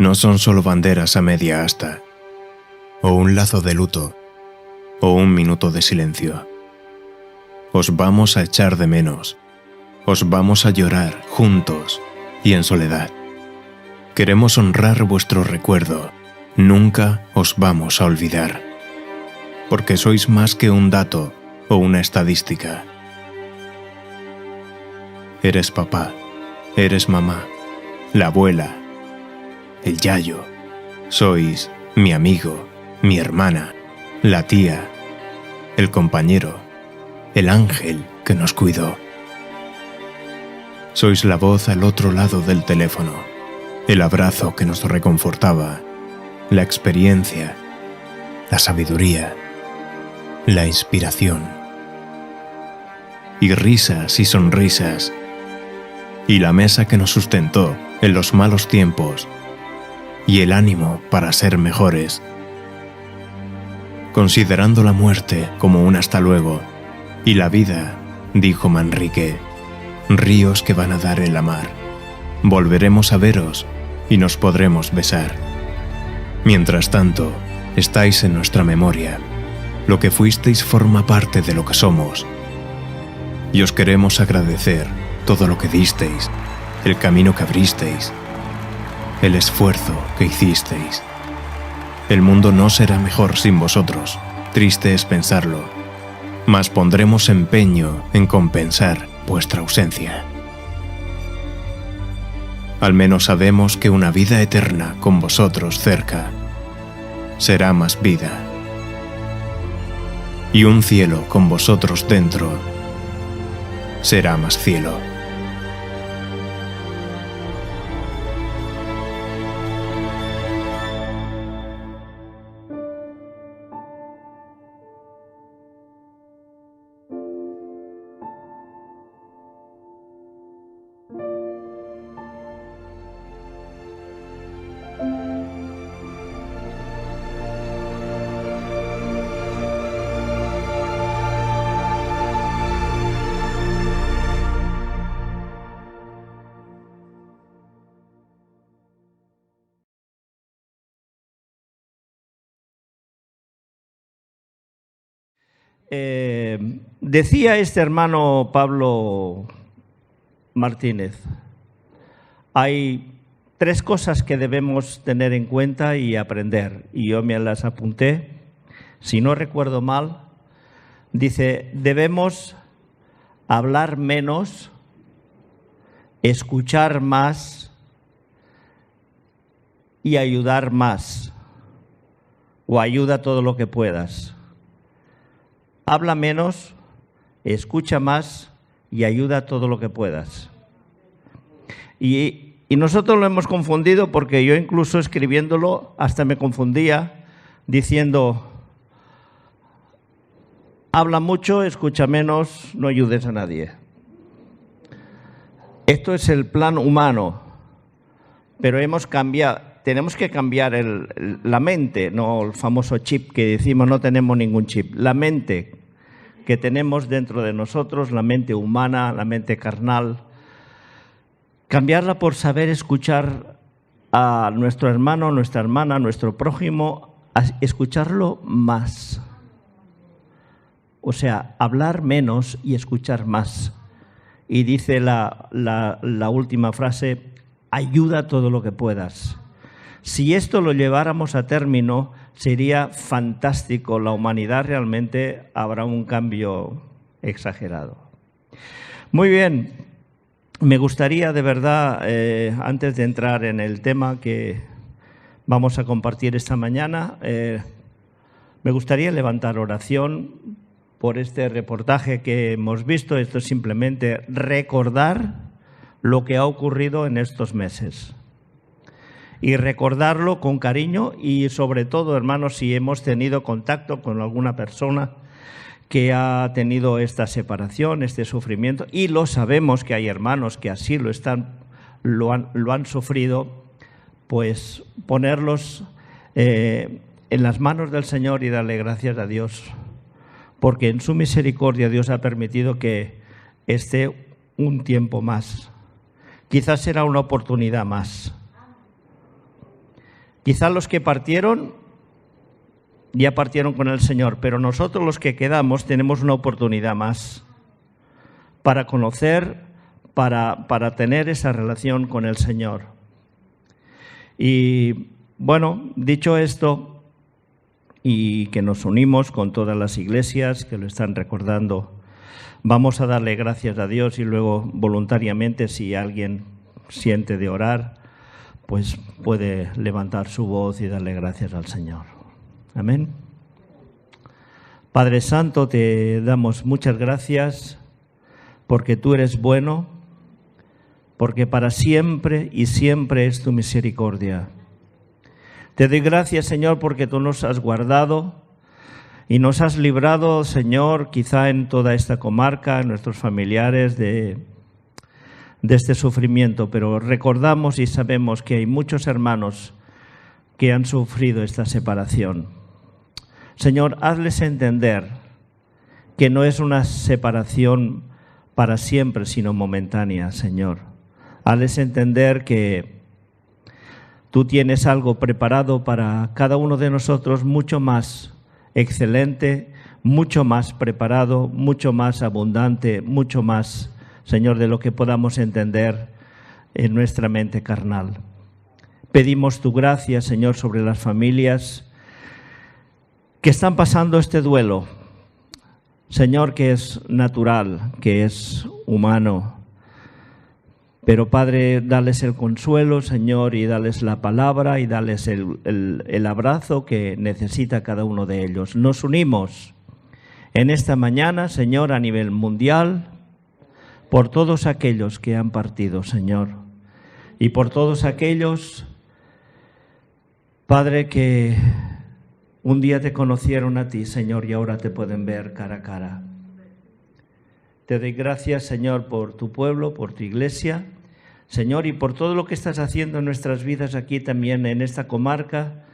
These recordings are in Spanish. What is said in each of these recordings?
no son solo banderas a media asta, o un lazo de luto, o un minuto de silencio. Os vamos a echar de menos, os vamos a llorar juntos y en soledad. Queremos honrar vuestro recuerdo, nunca os vamos a olvidar, porque sois más que un dato o una estadística. Eres papá, eres mamá, la abuela, el yayo, sois mi amigo, mi hermana, la tía, el compañero, el ángel que nos cuidó. Sois la voz al otro lado del teléfono, el abrazo que nos reconfortaba, la experiencia, la sabiduría, la inspiración. Y risas y sonrisas, y la mesa que nos sustentó en los malos tiempos, y el ánimo para ser mejores. Considerando la muerte como un hasta luego, y la vida, dijo Manrique, ríos que van a dar en la mar. Volveremos a veros y nos podremos besar. Mientras tanto, estáis en nuestra memoria. Lo que fuisteis forma parte de lo que somos. Y os queremos agradecer todo lo que disteis, el camino que abristeis, el esfuerzo que hicisteis. El mundo no será mejor sin vosotros, triste es pensarlo, mas pondremos empeño en compensar vuestra ausencia. Al menos sabemos que una vida eterna con vosotros cerca será más vida, y un cielo con vosotros dentro será más cielo. Decía este hermano Pablo Martínez, hay 3 cosas que debemos tener en cuenta y aprender, y yo me las apunté, si no recuerdo mal, dice, debemos hablar menos, escuchar más y ayudar más, o ayuda todo lo que puedas. Habla menos, escucha más y ayuda todo lo que puedas. Y nosotros lo hemos confundido porque yo incluso escribiéndolo hasta me confundía diciendo, habla mucho, escucha menos, no ayudes a nadie. Esto es el plan humano, pero tenemos que cambiar la mente, no el famoso chip que decimos, no tenemos ningún chip, la mente que tenemos dentro de nosotros, la mente humana, la mente carnal, cambiarla por saber escuchar a nuestro hermano, nuestra hermana, nuestro prójimo, escucharlo más. O sea, hablar menos y escuchar más. Y dice la última frase, ayuda todo lo que puedas. Si esto lo lleváramos a término, sería fantástico. La humanidad realmente habrá un cambio exagerado. Muy bien, me gustaría de verdad, antes de entrar en el tema que vamos a compartir esta mañana, me gustaría levantar oración por este reportaje que hemos visto. Esto es simplemente recordar lo que ha ocurrido en estos meses. Y recordarlo con cariño y sobre todo, hermanos, si hemos tenido contacto con alguna persona que ha tenido esta separación, este sufrimiento, y lo sabemos que hay hermanos que así lo han sufrido, pues ponerlos en las manos del Señor y darle gracias a Dios, porque en su misericordia Dios ha permitido que esté un tiempo más. Quizás será una oportunidad más. Quizá los que partieron ya partieron con el Señor, pero nosotros los que quedamos tenemos una oportunidad más para conocer, para tener esa relación con el Señor. Y bueno, dicho esto, y que nos unimos con todas las iglesias que lo están recordando, vamos a darle gracias a Dios y luego voluntariamente, si alguien siente de orar, pues puede levantar su voz y darle gracias al Señor. Amén. Padre Santo, te damos muchas gracias porque tú eres bueno, porque para siempre y siempre es tu misericordia. Te doy gracias, Señor, porque tú nos has guardado y nos has librado, Señor, quizá en toda esta comarca, nuestros familiares, de este sufrimiento, pero recordamos y sabemos que hay muchos hermanos que han sufrido esta separación. Señor, hazles entender que no es una separación para siempre, sino momentánea, Señor. Hazles entender que tú tienes algo preparado para cada uno de nosotros mucho más excelente, mucho más preparado, mucho más abundante, mucho más, Señor, de lo que podamos entender en nuestra mente carnal. Pedimos tu gracia, Señor, sobre las familias que están pasando este duelo, Señor, que es natural, que es humano. Pero, Padre, dales el consuelo, Señor, y dales la palabra y dales el abrazo que necesita cada uno de ellos. Nos unimos en esta mañana, Señor, a nivel mundial, por todos aquellos que han partido, Señor, y por todos aquellos, Padre, que un día te conocieron a ti, Señor, y ahora te pueden ver cara a cara. Te doy gracias, Señor, por tu pueblo, por tu iglesia, Señor, y por todo lo que estás haciendo en nuestras vidas aquí también, en esta comarca,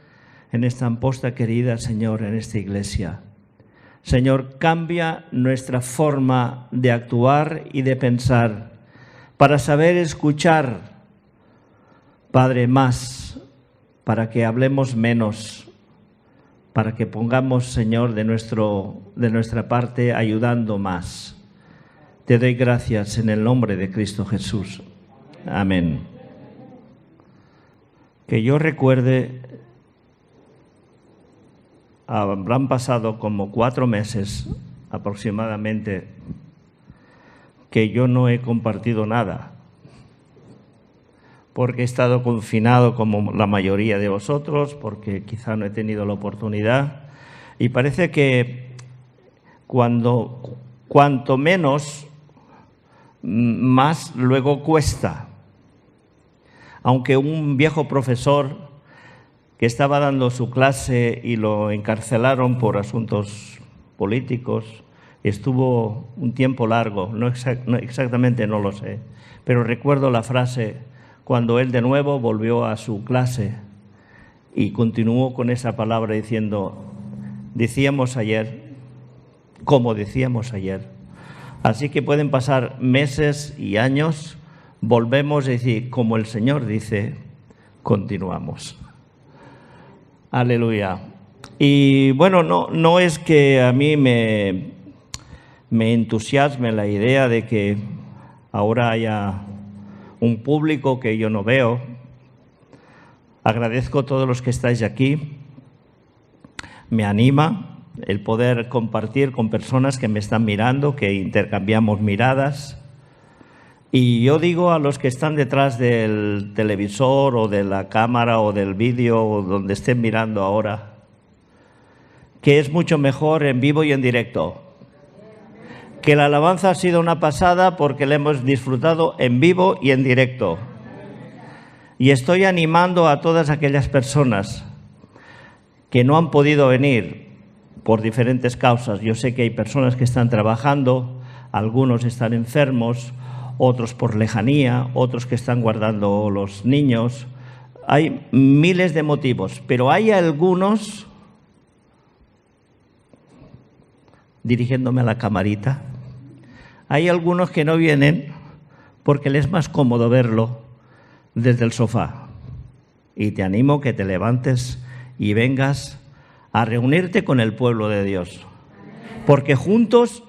en esta Amposta querida, Señor, en esta iglesia. Señor, cambia nuestra forma de actuar y de pensar para saber escuchar, Padre, más, para que hablemos menos, para que pongamos, Señor, de nuestra parte ayudando más. Te doy gracias en el nombre de Cristo Jesús. Amén. Que yo recuerde, habrán pasado como 4 meses aproximadamente que yo no he compartido nada, porque he estado confinado como la mayoría de vosotros, porque quizá no he tenido la oportunidad, y parece que cuanto menos, más luego cuesta. Aunque un viejo profesor que estaba dando su clase y lo encarcelaron por asuntos políticos, estuvo un tiempo largo, exactamente no lo sé, pero recuerdo la frase cuando él de nuevo volvió a su clase y continuó con esa palabra diciendo, decíamos ayer, como decíamos ayer. Así que pueden pasar meses y años, volvemos a decir, como el Señor dice, continuamos. Aleluya. Y bueno, no es que a mí me entusiasme la idea de que ahora haya un público que yo no veo. Agradezco a todos los que estáis aquí. Me anima el poder compartir con personas que me están mirando, que intercambiamos miradas. Y yo digo a los que están detrás del televisor o de la cámara o del vídeo o donde estén mirando ahora, que es mucho mejor en vivo y en directo. Que la alabanza ha sido una pasada porque la hemos disfrutado en vivo y en directo. Y estoy animando a todas aquellas personas que no han podido venir por diferentes causas. Yo sé que hay personas que están trabajando, algunos están enfermos, otros por lejanía, otros que están guardando los niños. Hay miles de motivos, pero hay algunos, dirigiéndome a la camarita, hay algunos que no vienen porque les es más cómodo verlo desde el sofá. y te animo que te levantes y vengas a reunirte con el pueblo de Dios, porque juntos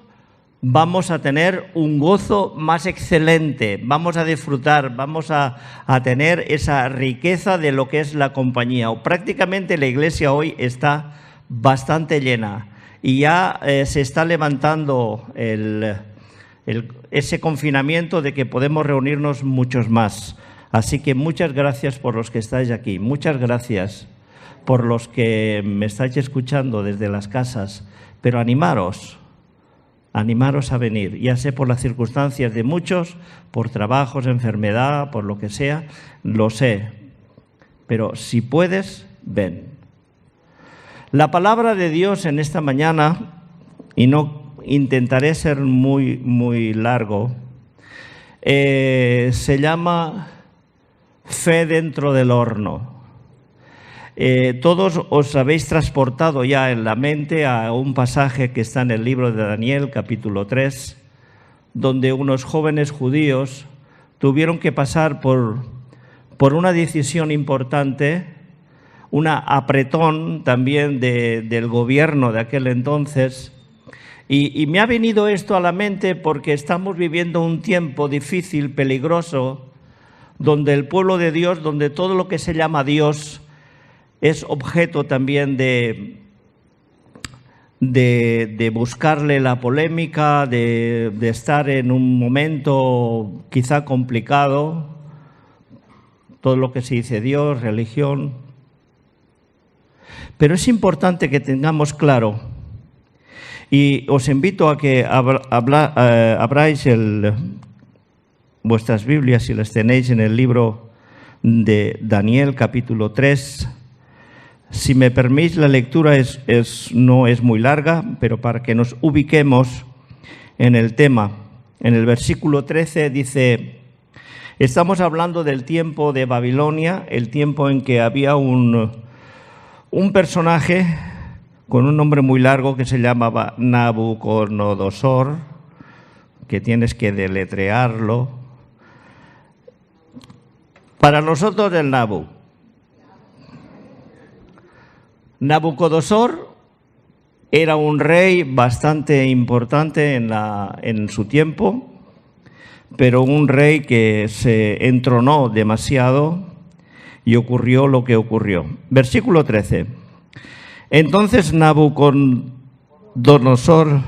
vamos a tener un gozo más excelente, vamos a disfrutar, vamos a tener esa riqueza de lo que es la compañía. Prácticamente la iglesia hoy está bastante llena y ya se está levantando ese confinamiento de que podemos reunirnos muchos más. Así que muchas gracias por los que estáis aquí, muchas gracias por los que me estáis escuchando desde las casas, pero animaros a venir, ya sé por las circunstancias de muchos, por trabajos, enfermedad, por lo que sea, lo sé, pero si puedes, ven. La palabra de Dios en esta mañana, y no intentaré ser muy largo, se llama fe dentro del horno. Todos os habéis transportado ya en la mente a un pasaje que está en el libro de Daniel, capítulo 3, donde unos jóvenes judíos tuvieron que pasar por una decisión importante, una apretón también del gobierno de aquel entonces. Y me ha venido esto a la mente porque estamos viviendo un tiempo difícil, peligroso, donde el pueblo de Dios, donde todo lo que se llama Dios es objeto también de buscarle la polémica, de estar en un momento quizá complicado, todo lo que se dice Dios, religión. Pero es importante que tengamos claro, y os invito a que abráis vuestras Biblias, si las tenéis, en el libro de Daniel, capítulo 3. Si me permitís, la lectura no es muy larga, pero para que nos ubiquemos en el tema. En el versículo 13 dice, estamos hablando del tiempo de Babilonia, el tiempo en que había un personaje con un nombre muy largo que se llamaba Nabucodonosor, que tienes que deletrearlo. Para nosotros el Nabucodonosor era un rey bastante importante en su tiempo, pero un rey que se entronó demasiado y ocurrió lo que ocurrió. Versículo 13. Entonces Nabucodonosor,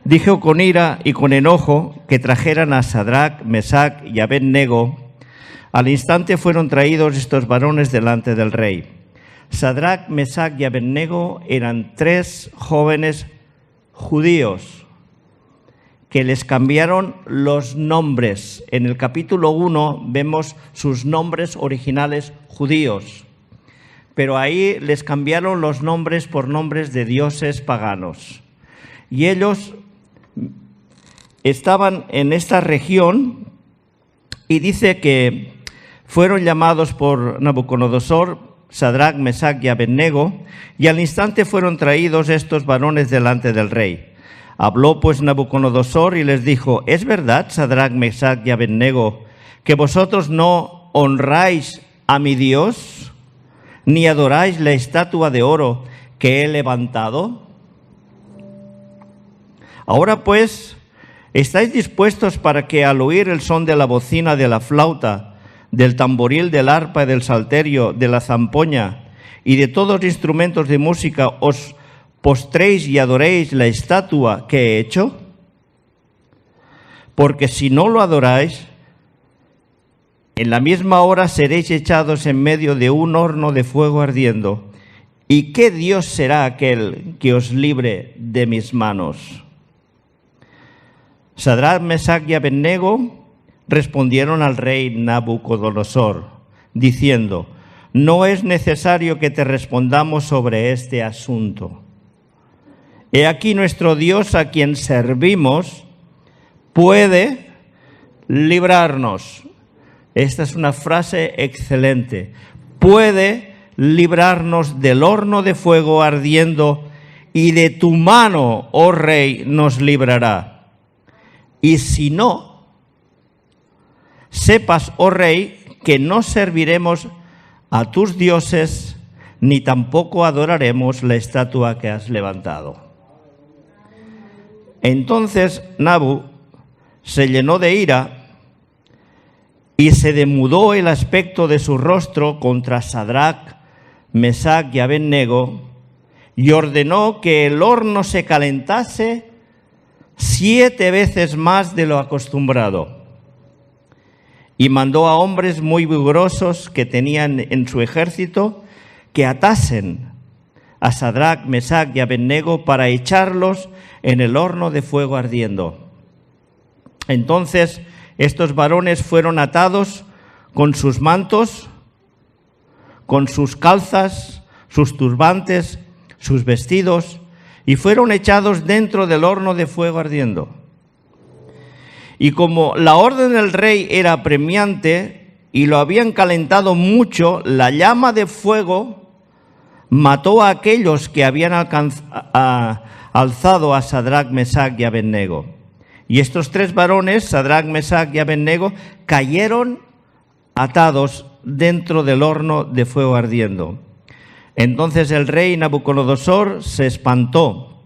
dijo con ira y con enojo que trajeran a Sadrac, Mesac y Abed-nego. Al instante fueron traídos estos varones delante del rey. Sadrac, Mesac y Abed-nego eran 3 jóvenes judíos que les cambiaron los nombres. En el capítulo 1 vemos sus nombres originales judíos, pero ahí les cambiaron los nombres por nombres de dioses paganos. Y ellos estaban en esta región y dice que fueron llamados por Nabucodonosor, Sadrac, Mesac y Abed-nego, y al instante fueron traídos estos varones delante del rey. Habló pues Nabucodonosor y les dijo, ¿es verdad, Sadrac, Mesac y Abed-nego, que vosotros no honráis a mi Dios, ni adoráis la estatua de oro que he levantado? Ahora pues, ¿estáis dispuestos para que al oír el son de la bocina, de la flauta, del tamboril, del arpa, del salterio, de la zampoña y de todos los instrumentos de música os postréis y adoréis la estatua que he hecho? Porque si no lo adoráis, en la misma hora seréis echados en medio de un horno de fuego ardiendo. ¿Y qué Dios será aquel que os libre de mis manos? Sadrac, Mesac y Abed-nego respondieron al rey Nabucodonosor, diciendo, no es necesario que te respondamos sobre este asunto. He aquí nuestro Dios a quien servimos puede librarnos. Esta es una frase excelente. Puede librarnos del horno de fuego ardiendo y de tu mano, oh rey, nos librará. Y si no, sepas, oh rey, que no serviremos a tus dioses, ni tampoco adoraremos la estatua que has levantado. Entonces Nabu se llenó de ira y se demudó el aspecto de su rostro contra Sadrach, Mesach y Abed-nego, y ordenó que el horno se calentase 7 veces más de lo acostumbrado. Y mandó a hombres muy vigorosos que tenían en su ejército que atasen a Sadrach, Mesach y Abed-nego para echarlos en el horno de fuego ardiendo. Entonces estos varones fueron atados con sus mantos, con sus calzas, sus turbantes, sus vestidos, y fueron echados dentro del horno de fuego ardiendo. Y como la orden del rey era apremiante y lo habían calentado mucho, la llama de fuego mató a aquellos que habían alzado a Sadrach, Mesach y Abed-nego. Y estos 3 varones, Sadrach, Mesach y Abed-nego, cayeron atados dentro del horno de fuego ardiendo. Entonces el rey Nabucodonosor se espantó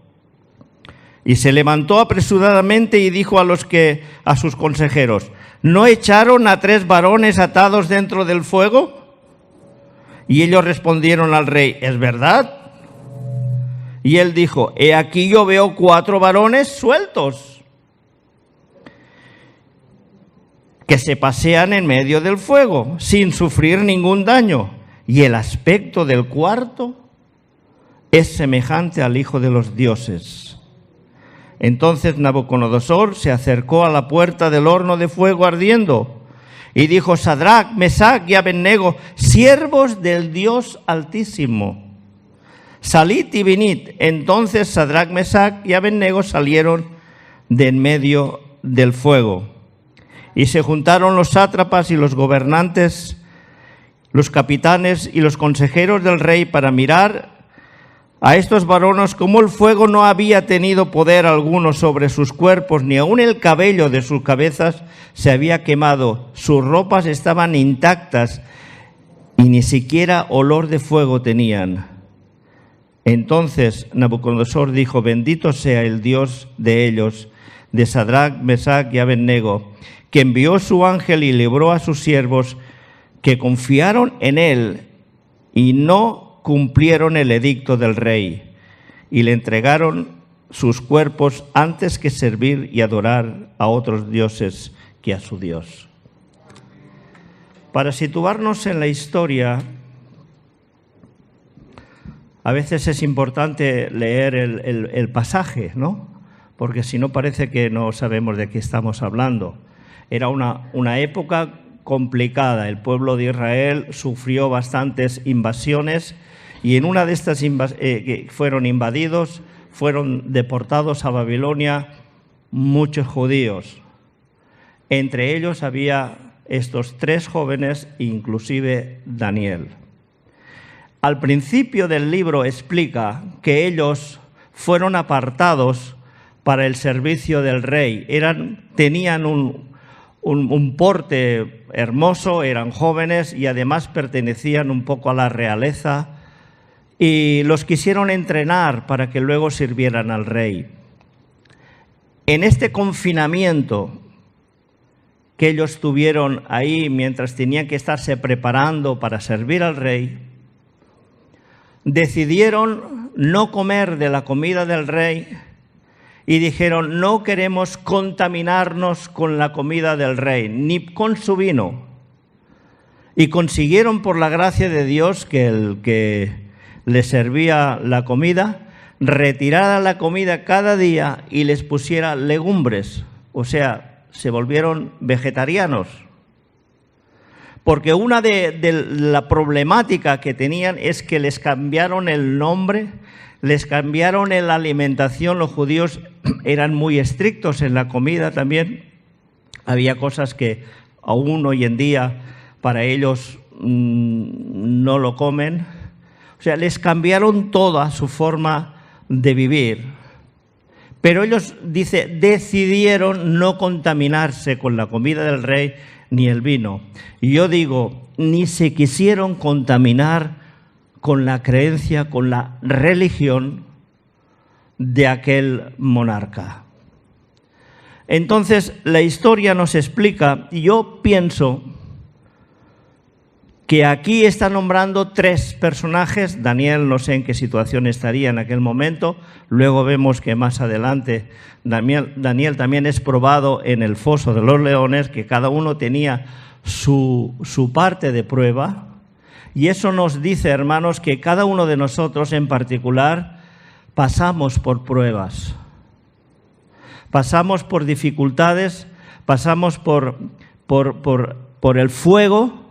y se levantó apresuradamente y dijo a sus consejeros: ¿no echaron a 3 varones atados dentro del fuego? Y ellos respondieron al rey: ¿es verdad? Y él dijo: he aquí yo veo 4 varones sueltos que se pasean en medio del fuego sin sufrir ningún daño, y el aspecto del cuarto es semejante al Hijo de los dioses. Entonces Nabucodonosor se acercó a la puerta del horno de fuego ardiendo y dijo: Sadrach, Mesach y Abed-nego, siervos del Dios Altísimo, salid y venid. Entonces Sadrach, Mesach y Abed-nego salieron de en medio del fuego. Y se juntaron los sátrapas y los gobernantes, los capitanes y los consejeros del rey para mirar a estos varones, como el fuego no había tenido poder alguno sobre sus cuerpos, ni aun el cabello de sus cabezas se había quemado, sus ropas estaban intactas y ni siquiera olor de fuego tenían. Entonces Nabucodonosor dijo: bendito sea el Dios de ellos, de Sadrach, Mesach y Abed-nego, que envió su ángel y libró a sus siervos que confiaron en él y no cumplieron el edicto del rey, y le entregaron sus cuerpos antes que servir y adorar a otros dioses que a su Dios. Para situarnos en la historia, a veces es importante leer el pasaje, ¿no? Porque si no parece que no sabemos de qué estamos hablando. Era una época complicada. El pueblo de Israel sufrió bastantes invasiones y en una de estas que fueron invadidos, fueron deportados a Babilonia muchos judíos. Entre ellos había estos 3 jóvenes, inclusive Daniel. Al principio del libro explica que ellos fueron apartados para el servicio del rey. Tenían un porte hermoso, eran jóvenes y además pertenecían un poco a la realeza, y los quisieron entrenar para que luego sirvieran al rey. En este confinamiento que ellos tuvieron ahí mientras tenían que estarse preparando para servir al rey, decidieron no comer de la comida del rey y dijeron: no queremos contaminarnos con la comida del rey, ni con su vino. Y consiguieron, por la gracia de Dios, que el que les servía la comida retirara la comida cada día y les pusiera legumbres, o sea, se volvieron vegetarianos. Porque una de la problemática que tenían es que les cambiaron el nombre, les cambiaron en la alimentación. Los judíos eran muy estrictos en la comida también. Había cosas que aún hoy en día para ellos no lo comen. O sea, les cambiaron toda su forma de vivir. Pero ellos, dice, decidieron no contaminarse con la comida del rey, ni el vino. Y yo digo, ni se quisieron contaminar con la creencia, con la religión de aquel monarca. Entonces, la historia nos explica, y yo pienso que aquí está nombrando 3 personajes. Daniel no sé en qué situación estaría en aquel momento. Luego vemos que más adelante Daniel también es probado en el foso de los leones, que cada uno tenía su parte de prueba. Y eso nos dice, hermanos, que cada uno de nosotros en particular pasamos por pruebas. Pasamos por dificultades, pasamos por el fuego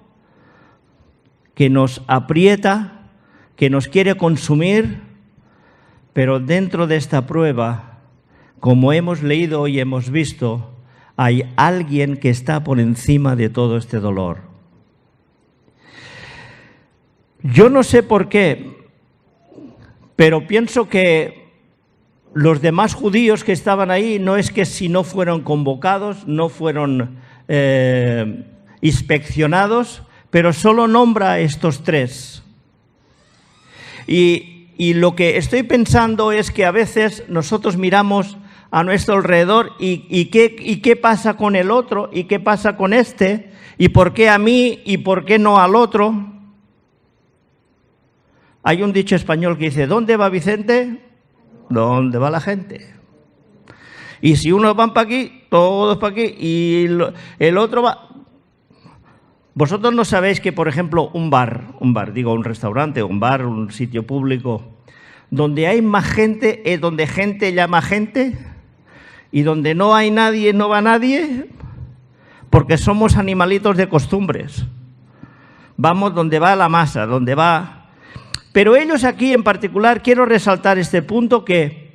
que nos aprieta, que nos quiere consumir, pero dentro de esta prueba, como hemos leído y hemos visto, hay alguien que está por encima de todo este dolor. Yo no sé por qué, pero pienso que los demás judíos que estaban ahí, no es que si no fueron convocados, no fueron inspeccionados, pero solo nombra a estos 3. Y lo que estoy pensando es que a veces nosotros miramos a nuestro alrededor y qué pasa con el otro, y qué pasa con este, y por qué a mí y por qué no al otro. Hay un dicho español que dice, ¿dónde va Vicente? ¿Dónde va la gente? Y si unos van para aquí, todos para aquí, y el otro va... Vosotros no sabéis que, por ejemplo, un restaurante, un bar, un sitio público, donde hay más gente, es donde gente llama gente, y donde no hay nadie, no va nadie, porque somos animalitos de costumbres. Vamos donde va la masa, donde va... Pero ellos aquí en particular, quiero resaltar este punto, que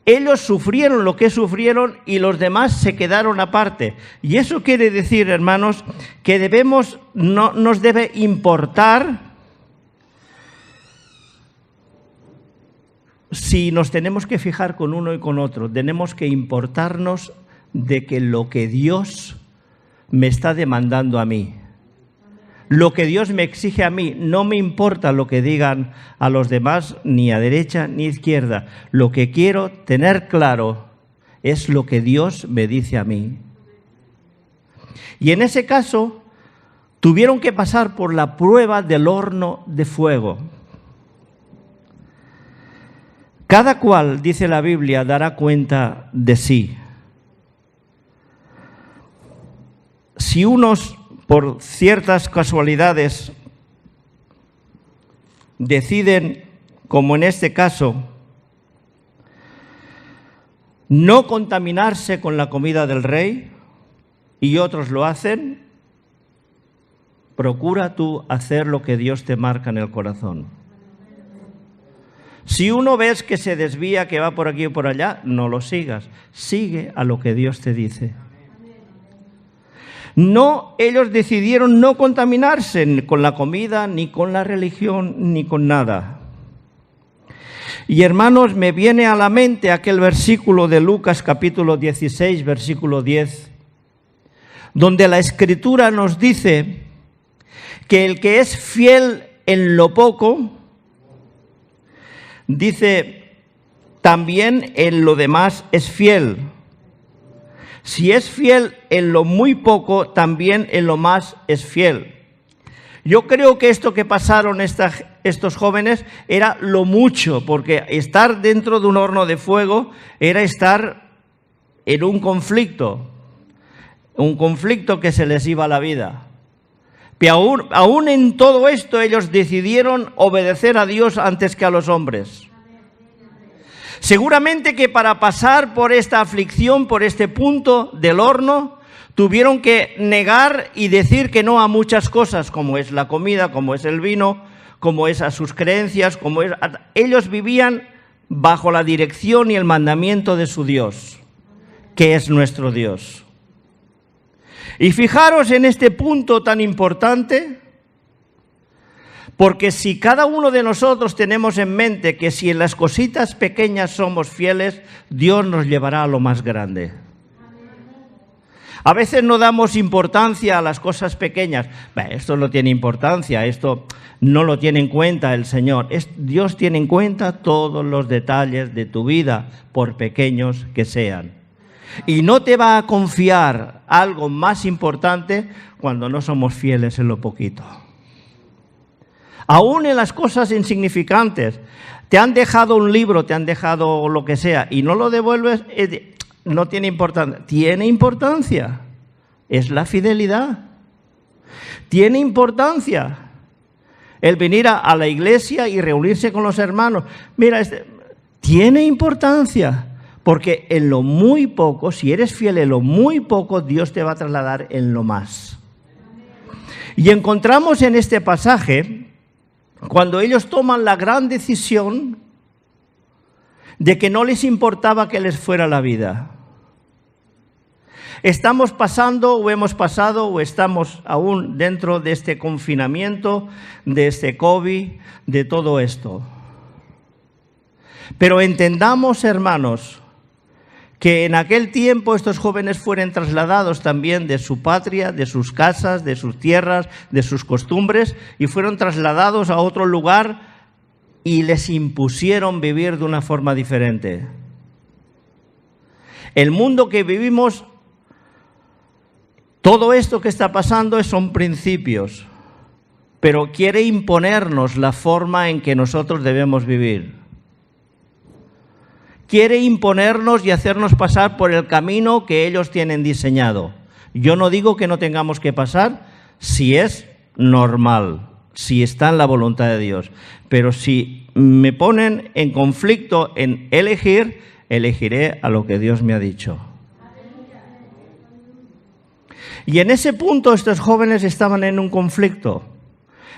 ellos sufrieron lo que sufrieron y los demás se quedaron aparte. Y eso quiere decir, hermanos, que no nos debe importar si nos tenemos que fijar con uno y con otro. Tenemos que importarnos de que lo que Dios me está demandando a mí, lo que Dios me exige a mí, no me importa lo que digan a los demás, ni a derecha ni a izquierda. Lo que quiero tener claro es lo que Dios me dice a mí. Y en ese caso, tuvieron que pasar por la prueba del horno de fuego. Cada cual, dice la Biblia, dará cuenta de sí. Si unos, por ciertas casualidades, deciden, como en este caso, no contaminarse con la comida del rey, y otros lo hacen, procura tú hacer lo que Dios te marca en el corazón. Si uno ves que se desvía, que va por aquí o por allá, no lo sigas. Sigue a lo que Dios te dice. No, ellos decidieron no contaminarse ni con la comida, ni con la religión, ni con nada. Y hermanos, me viene a la mente aquel versículo de Lucas capítulo 16, versículo 10, donde la Escritura nos dice que el que es fiel en lo poco, dice, también en lo demás es fiel. Si es fiel en lo muy poco, también en lo más es fiel. Yo creo que esto que pasaron estos jóvenes era lo mucho, porque estar dentro de un horno de fuego era estar en un conflicto que se les iba la vida. Pero aún en todo esto ellos decidieron obedecer a Dios antes que a los hombres. Seguramente que para pasar por esta aflicción, por este punto del horno, tuvieron que negar y decir que no a muchas cosas, como es la comida, como es el vino, como es a sus creencias, ellos vivían bajo la dirección y el mandamiento de su Dios, que es nuestro Dios. Y fijaros en este punto tan importante, porque si cada uno de nosotros tenemos en mente que si en las cositas pequeñas somos fieles, Dios nos llevará a lo más grande. A veces no damos importancia a las cosas pequeñas. Esto no tiene importancia, esto no lo tiene en cuenta el Señor. Dios tiene en cuenta todos los detalles de tu vida, por pequeños que sean. Y no te va a confiar algo más importante cuando no somos fieles en lo poquito. Aún en las cosas insignificantes. Te han dejado un libro, te han dejado lo que sea, y no lo devuelves, no tiene importancia. Tiene importancia. Es la fidelidad. Tiene importancia el venir a la iglesia y reunirse con los hermanos. Mira, tiene importancia. Porque en lo muy poco, si eres fiel en lo muy poco, Dios te va a trasladar en lo más. Y encontramos en este pasaje, cuando ellos toman la gran decisión de que no les importaba que les fuera la vida. Estamos pasando o hemos pasado o estamos aún dentro de este confinamiento, de este COVID, de todo esto. Pero entendamos, hermanos, que en aquel tiempo estos jóvenes fueron trasladados también de su patria, de sus casas, de sus tierras, de sus costumbres, y fueron trasladados a otro lugar y les impusieron vivir de una forma diferente. El mundo que vivimos, todo esto que está pasando son principios, pero quiere imponernos la forma en que nosotros debemos vivir. Quiere imponernos y hacernos pasar por el camino que ellos tienen diseñado. Yo no digo que no tengamos que pasar si es normal, si está en la voluntad de Dios. Pero si me ponen en conflicto en elegir, elegiré a lo que Dios me ha dicho. Y en ese punto estos jóvenes estaban en un conflicto.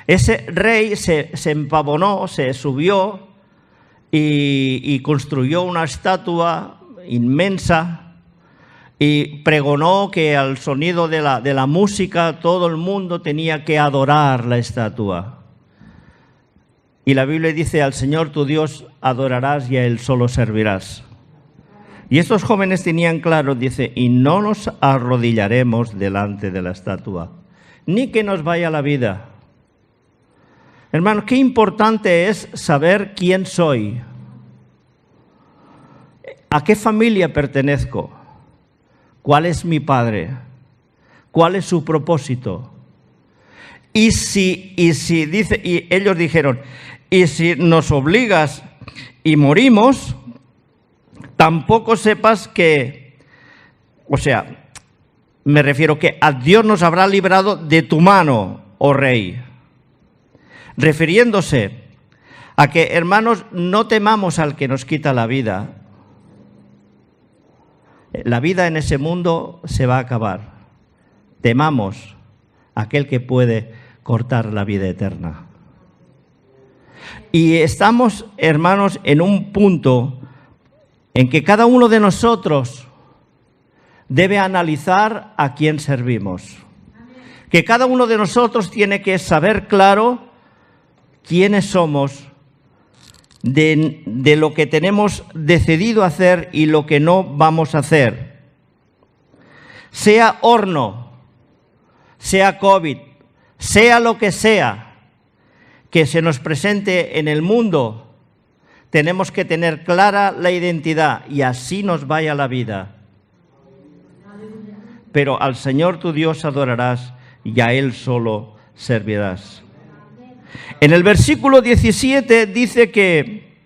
Ese rey se empavonó, se subió y construyó una estatua inmensa y pregonó que al sonido de la música todo el mundo tenía que adorar la estatua. Y la Biblia dice: al Señor tu Dios adorarás y a Él solo servirás. Y estos jóvenes tenían claro, dice, y no nos arrodillaremos delante de la estatua, ni que nos vaya la vida. Hermanos, qué importante es saber quién soy, a qué familia pertenezco, cuál es mi padre, cuál es su propósito. Y ellos dijeron, y si nos obligas y morimos, tampoco sepas que, me refiero que a Dios nos habrá librado de tu mano, oh rey. Refiriéndose a que, hermanos, no temamos al que nos quita la vida. La vida en ese mundo se va a acabar. Temamos a aquel que puede cortar la vida eterna. Y estamos, hermanos, en un punto en que cada uno de nosotros debe analizar a quién servimos. Que cada uno de nosotros tiene que saber claro quiénes somos, de lo que tenemos decidido hacer y lo que no vamos a hacer. Sea horno, sea COVID, sea lo que sea que se nos presente en el mundo, tenemos que tener clara la identidad y así nos vaya la vida. Pero al Señor tu Dios adorarás y a Él solo servirás. En el versículo 17 dice que,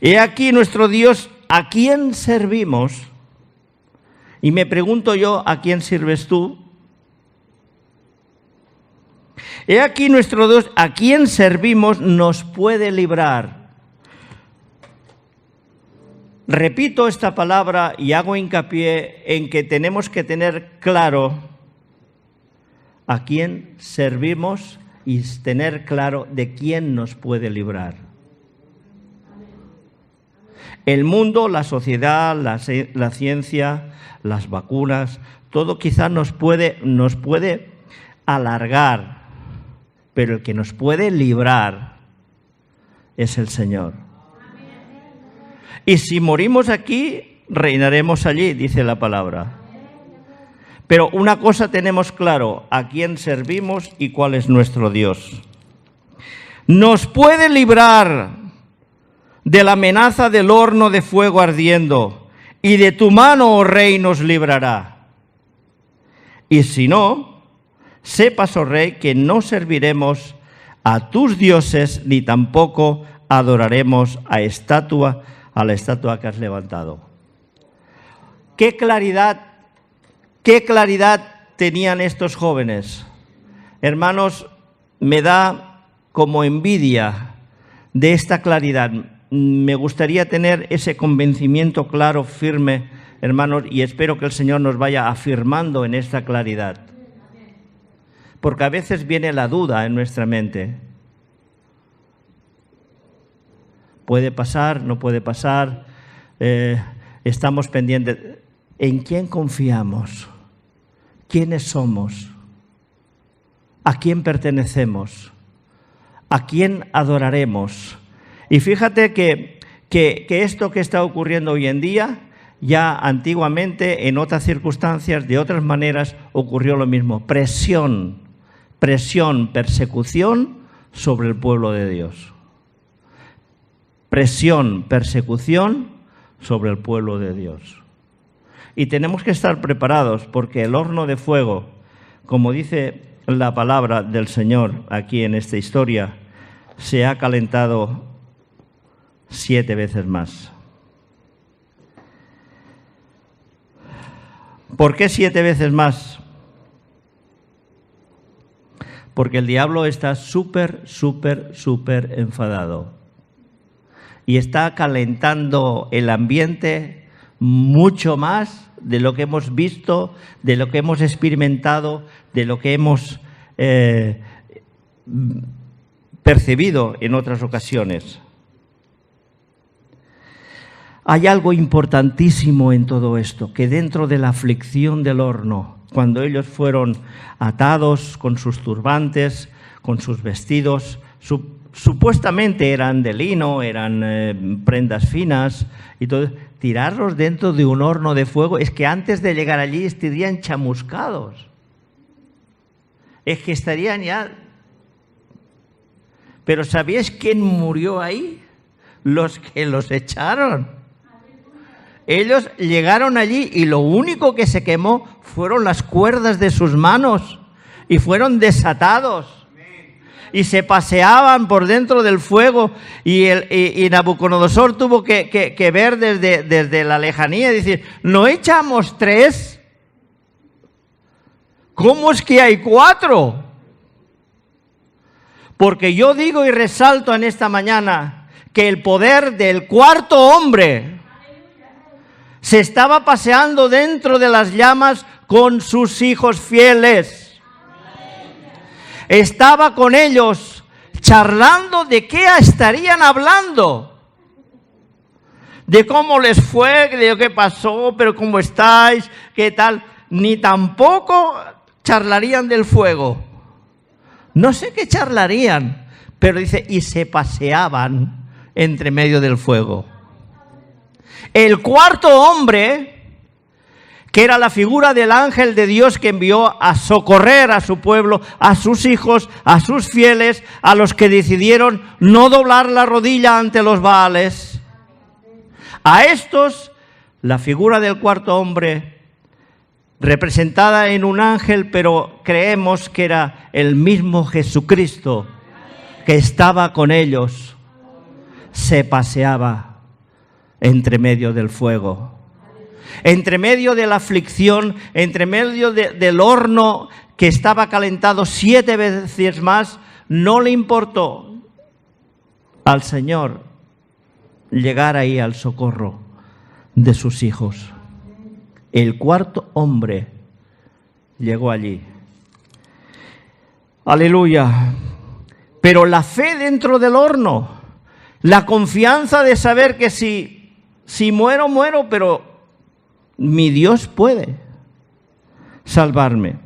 he aquí nuestro Dios, ¿a quién servimos? Y me pregunto yo, ¿a quién sirves tú? He aquí nuestro Dios, ¿a quién servimos? Nos puede librar. Repito esta palabra y hago hincapié en que tenemos que tener claro a quién servimos y tener claro de quién nos puede librar. El mundo, la sociedad, la ciencia, las vacunas, todo quizás nos puede alargar, pero el que nos puede librar es el Señor. Y si morimos aquí, reinaremos allí, dice la palabra. Pero una cosa tenemos claro, a quién servimos y cuál es nuestro Dios. Nos puede librar de la amenaza del horno de fuego ardiendo, y de tu mano, oh Rey, nos librará. Y si no, sepas, oh Rey, que no serviremos a tus dioses, ni tampoco adoraremos a la estatua que has levantado. ¡Qué claridad tenían estos jóvenes! Hermanos, me da como envidia de esta claridad. Me gustaría tener ese convencimiento claro, firme, hermanos, y espero que el Señor nos vaya afirmando en esta claridad. Porque a veces viene la duda en nuestra mente. ¿Puede pasar? ¿No puede pasar? Estamos pendientes. ¿En quién confiamos? ¿Quiénes somos? ¿A quién pertenecemos? ¿A quién adoraremos? Y fíjate que esto que está ocurriendo hoy en día, ya antiguamente, en otras circunstancias, de otras maneras, ocurrió lo mismo. Presión, persecución sobre el pueblo de Dios. Presión, persecución sobre el pueblo de Dios. Y tenemos que estar preparados porque el horno de fuego, como dice la palabra del Señor aquí en esta historia, se ha calentado 7 veces más. ¿Por qué 7 veces más? Porque el diablo está súper enfadado. Y está calentando el ambiente mucho más de lo que hemos visto, de lo que hemos experimentado, de lo que hemos percibido en otras ocasiones. Hay algo importantísimo en todo esto, que dentro de la aflicción del horno, cuando ellos fueron atados con sus turbantes, con sus vestidos, supuestamente eran de lino, eran prendas finas, y todo, tirarlos dentro de un horno de fuego, es que antes de llegar allí estarían chamuscados. Es que estarían ya... Pero ¿sabíais quién murió ahí? Los que los echaron. Ellos llegaron allí y lo único que se quemó fueron las cuerdas de sus manos y fueron desatados. Y se paseaban por dentro del fuego y Nabucodonosor tuvo que ver desde la lejanía y decir, ¿no echamos 3? ¿Cómo es que hay 4? Porque yo digo y resalto en esta mañana que el poder del cuarto hombre se estaba paseando dentro de las llamas con sus hijos fieles. Estaba con ellos charlando de qué estarían hablando. De cómo les fue, de qué pasó, pero cómo estáis, qué tal. Ni tampoco charlarían del fuego. No sé qué charlarían, pero dice, y se paseaban entre medio del fuego. El cuarto hombre, que era la figura del ángel de Dios que envió a socorrer a su pueblo, a sus hijos, a sus fieles, a los que decidieron no doblar la rodilla ante los Baales. A estos, la figura del cuarto hombre, representada en un ángel, pero creemos que era el mismo Jesucristo que estaba con ellos, se paseaba entre medio del fuego, entre medio de la aflicción, entre medio del horno que estaba calentado 7 veces más. No le importó al Señor llegar ahí al socorro de sus hijos. El cuarto hombre llegó allí. Aleluya. Pero la fe dentro del horno, la confianza de saber que si muero, muero, pero mi Dios puede salvarme.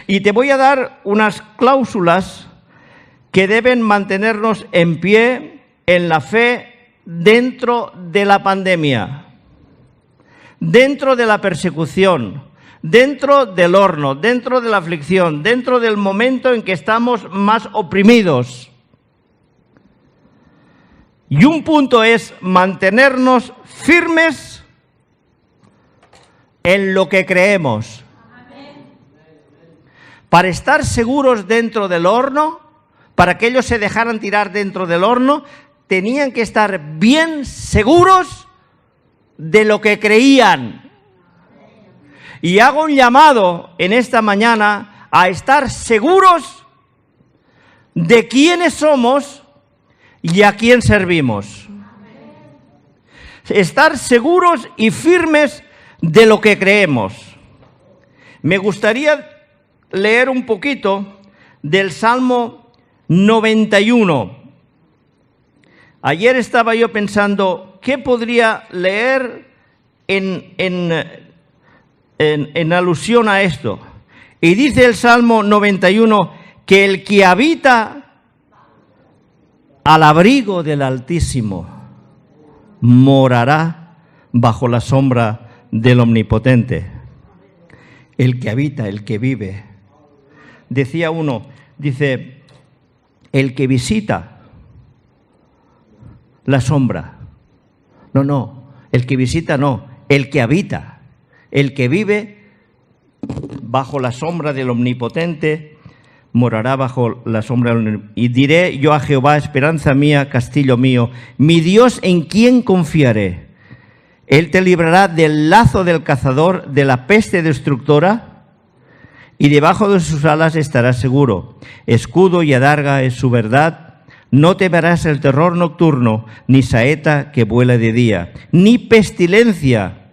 Y te voy a dar unas cláusulas que deben mantenernos en pie en la fe dentro de la pandemia, dentro de la persecución, dentro del horno, dentro de la aflicción, dentro del momento en que estamos más oprimidos. Y un punto es mantenernos firmes en lo que creemos. Para estar seguros dentro del horno, para que ellos se dejaran tirar dentro del horno, tenían que estar bien seguros de lo que creían. Y hago un llamado en esta mañana a estar seguros de quiénes somos y a quién servimos. Estar seguros y firmes de lo que creemos. Me gustaría leer un poquito del Salmo 91. Ayer estaba yo pensando, ¿qué podría leer en alusión a esto? Y dice el Salmo 91 que el que habita al abrigo del Altísimo morará bajo la sombra del Omnipotente. El que habita, el que vive. Decía uno, dice, el que visita la sombra. No, el que visita no, el que habita, el que vive bajo la sombra del Omnipotente, morará bajo la sombra del Omnipotente. Y diré yo a Jehová, esperanza mía, castillo mío, mi Dios en quien confiaré. Él te librará del lazo del cazador, de la peste destructora, y debajo de sus alas estarás seguro. Escudo y adarga es su verdad. No temerás el terror nocturno, ni saeta que vuela de día, ni pestilencia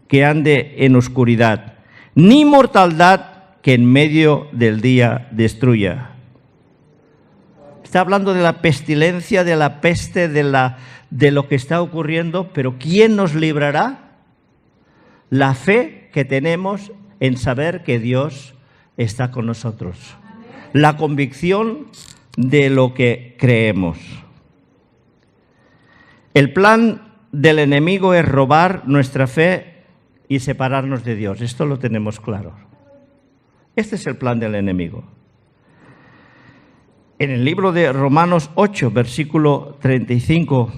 que ande en oscuridad, ni mortandad que en medio del día destruya. Está hablando de la pestilencia, de la peste, de lo que está ocurriendo, pero ¿quién nos librará? La fe que tenemos en saber que Dios está con nosotros. La convicción de lo que creemos. El plan del enemigo es robar nuestra fe y separarnos de Dios. Esto lo tenemos claro. Este es el plan del enemigo. En el libro de Romanos 8, versículo 35,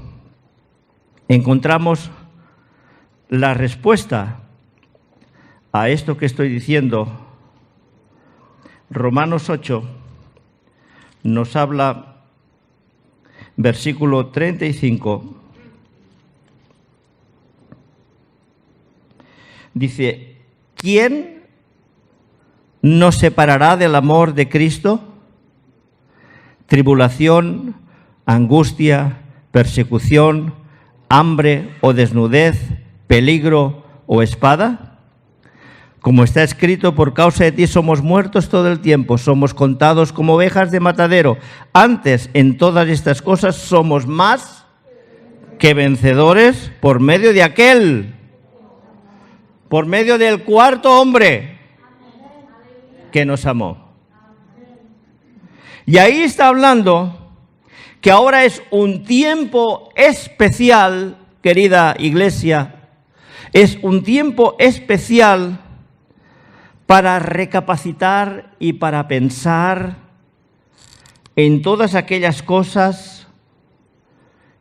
encontramos la respuesta a esto que estoy diciendo. Romanos 8 nos habla, versículo 35, dice, ¿quién nos separará del amor de Cristo? Tribulación, angustia, persecución, hambre o desnudez, peligro o espada. Como está escrito, por causa de ti somos muertos todo el tiempo, somos contados como ovejas de matadero. Antes, en todas estas cosas, somos más que vencedores por medio de aquel, por medio del cuarto hombre que nos amó. Y ahí está hablando que ahora es un tiempo especial, querida iglesia, es un tiempo especial para recapacitar y para pensar en todas aquellas cosas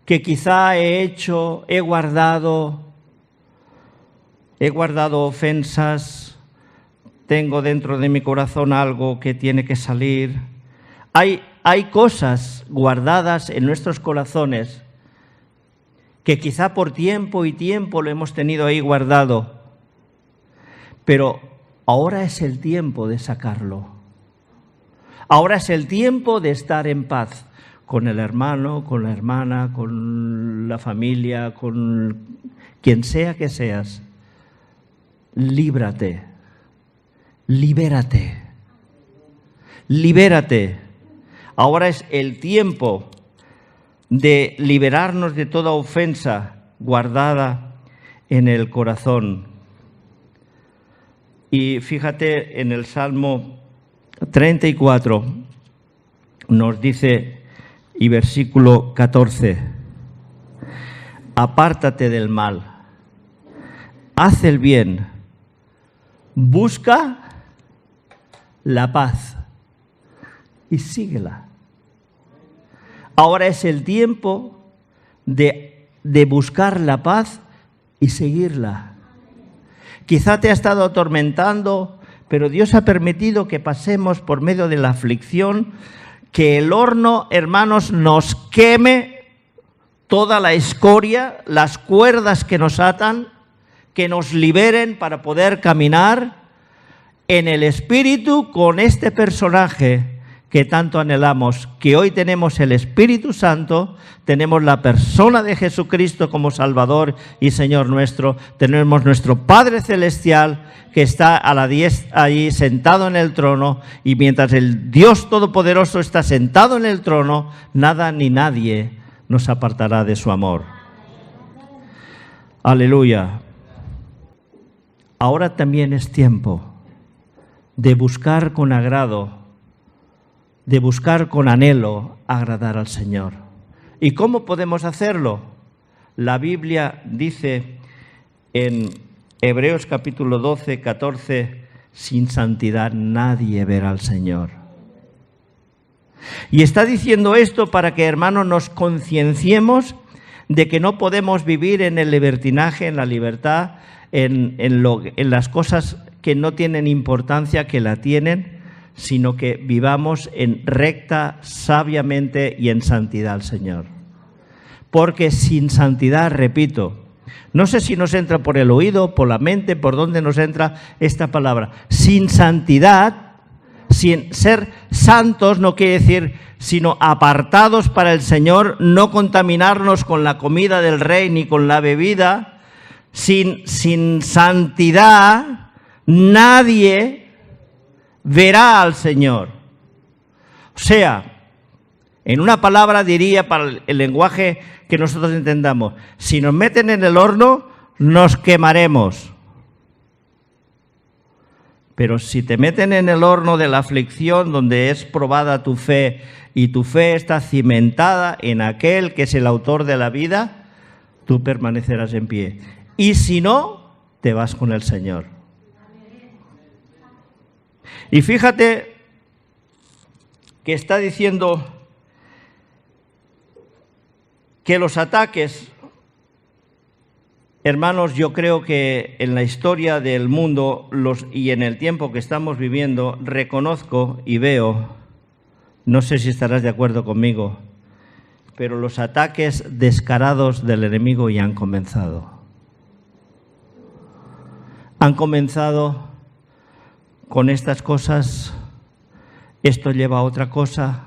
que quizá he hecho, he guardado ofensas, tengo dentro de mi corazón algo que tiene que salir. Hay cosas guardadas en nuestros corazones que quizá por tiempo y tiempo lo hemos tenido ahí guardado, pero ahora es el tiempo de sacarlo. Ahora es el tiempo de estar en paz con el hermano, con la hermana, con la familia, con quien sea que seas. Líbrate, libérate, libérate. Ahora es el tiempo de liberarnos de toda ofensa guardada en el corazón. Y fíjate, en el Salmo 34 nos dice, y versículo 14, apártate del mal, haz el bien, busca la paz y síguela. Ahora es el tiempo de buscar la paz y seguirla. Quizá te ha estado atormentando, pero Dios ha permitido que pasemos por medio de la aflicción, que el horno, hermanos, nos queme toda la escoria, las cuerdas que nos atan, que nos liberen para poder caminar en el Espíritu con este personaje que tanto anhelamos, que hoy tenemos el Espíritu Santo, tenemos la persona de Jesucristo como Salvador y Señor nuestro, tenemos nuestro Padre Celestial que está a la diestra allí sentado en el trono, y mientras el Dios Todopoderoso está sentado en el trono, nada ni nadie nos apartará de su amor. Aleluya. Ahora también es tiempo de buscar con agrado, de buscar con anhelo agradar al Señor. ¿Y cómo podemos hacerlo? La Biblia dice en Hebreos capítulo 12, 14, sin santidad nadie verá al Señor. Y está diciendo esto para que, hermanos, nos concienciemos de que no podemos vivir en el libertinaje, en la libertad, en las cosas que no tienen importancia, que la tienen, sino que vivamos en recta, sabiamente y en santidad al Señor. Porque sin santidad, repito, no sé si nos entra por el oído, por la mente, por dónde nos entra esta palabra. Sin santidad, sin ser santos, no quiere decir sino apartados para el Señor, no contaminarnos con la comida del Rey ni con la bebida. Sin santidad nadie verá al Señor. O sea, en una palabra diría, para el lenguaje que nosotros entendamos, si nos meten en el horno, nos quemaremos. Pero si te meten en el horno de la aflicción, donde es probada tu fe, y tu fe está cimentada en aquel que es el autor de la vida, tú permanecerás en pie. Y si no, te vas con el Señor. Y fíjate que está diciendo que los ataques, hermanos, yo creo que en la historia del mundo y en el tiempo que estamos viviendo, reconozco y veo, no sé si estarás de acuerdo conmigo, pero los ataques descarados del enemigo ya han comenzado. Han comenzado con estas cosas, esto lleva a otra cosa,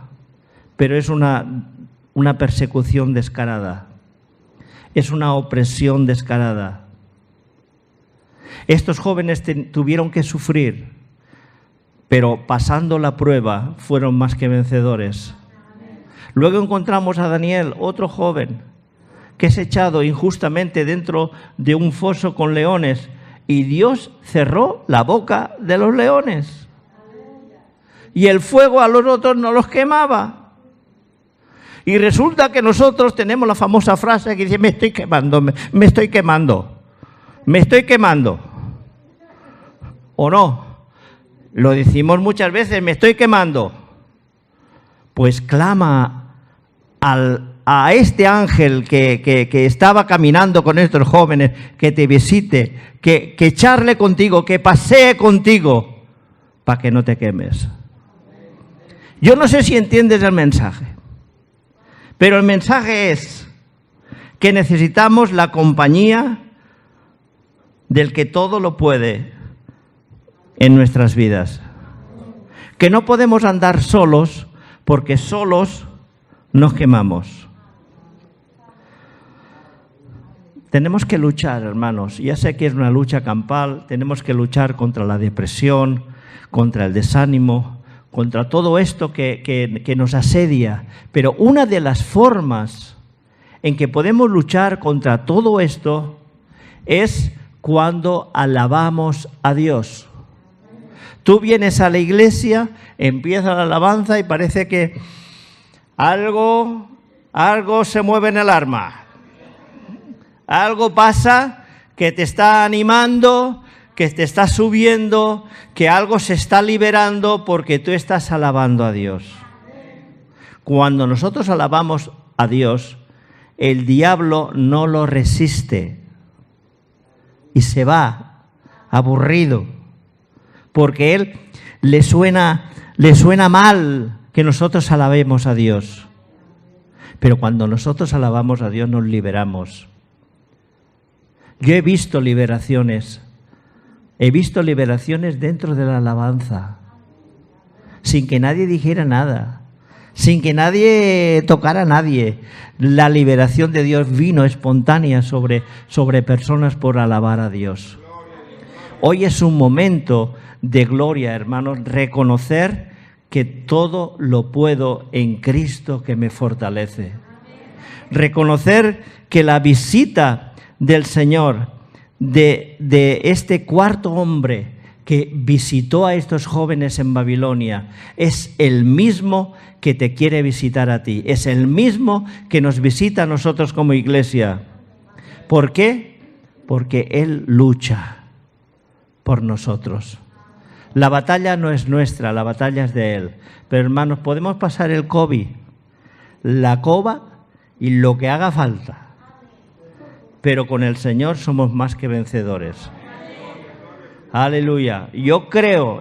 pero es una persecución descarada, es una opresión descarada. Estos jóvenes tuvieron que sufrir, pero pasando la prueba fueron más que vencedores. Luego encontramos a Daniel, otro joven, que es echado injustamente dentro de un foso con leones, y Dios cerró la boca de los leones. Y el fuego a los otros no los quemaba. Y resulta que nosotros tenemos la famosa frase que dice, me estoy quemando, me estoy quemando, me estoy quemando. ¿O no? Lo decimos muchas veces, me estoy quemando. Pues clama a este ángel que estaba caminando con estos jóvenes, que te visite, que charle contigo, que pasee contigo, para que no te quemes. Yo no sé si entiendes el mensaje, pero el mensaje es que necesitamos la compañía del que todo lo puede en nuestras vidas. Que no podemos andar solos, porque solos nos quemamos. Tenemos que luchar, hermanos. Ya sé que es una lucha campal. Tenemos que luchar contra la depresión, contra el desánimo, contra todo esto que nos asedia. Pero una de las formas en que podemos luchar contra todo esto es cuando alabamos a Dios. Tú vienes a la iglesia, empieza la alabanza y parece que algo se mueve en el alma. Algo pasa que te está animando, que te está subiendo, que algo se está liberando porque tú estás alabando a Dios. Cuando nosotros alabamos a Dios, el diablo no lo resiste y se va aburrido, porque él le suena mal que nosotros alabemos a Dios. Pero cuando nosotros alabamos a Dios nos liberamos. Yo he visto liberaciones dentro de la alabanza, sin que nadie dijera nada, sin que nadie tocara a nadie. La liberación de Dios vino espontánea sobre personas por alabar a Dios. Hoy es un momento de gloria, hermanos, reconocer que todo lo puedo en Cristo que me fortalece. Reconocer que la visita del Señor, de este cuarto hombre que visitó a estos jóvenes en Babilonia, es el mismo que te quiere visitar a ti, es el mismo que nos visita a nosotros como iglesia. ¿Por qué? Porque Él lucha por nosotros. La batalla no es nuestra, la batalla es de Él. Pero hermanos, podemos pasar el COVID, la cova y lo que haga falta. Pero con el Señor somos más que vencedores. Aleluya. Yo creo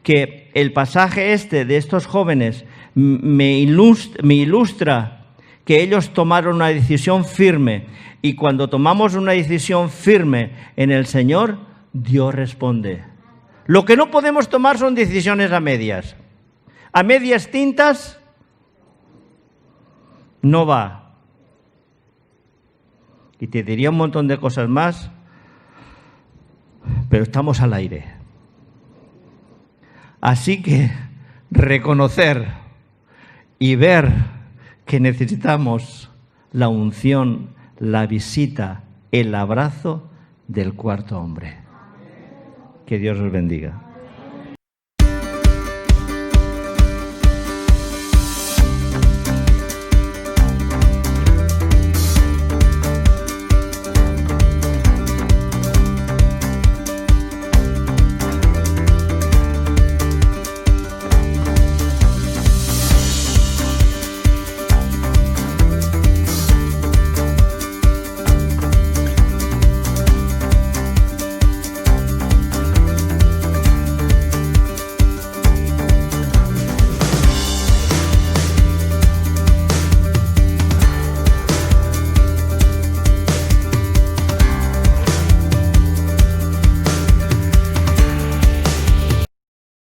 que el pasaje de estos jóvenes me ilustra que ellos tomaron una decisión firme. Y cuando tomamos una decisión firme en el Señor, Dios responde. Lo que no podemos tomar son decisiones a medias. A medias tintas no va. Y te diría un montón de cosas más, pero estamos al aire. Así que reconocer y ver que necesitamos la unción, la visita, el abrazo del cuarto hombre. Que Dios os bendiga.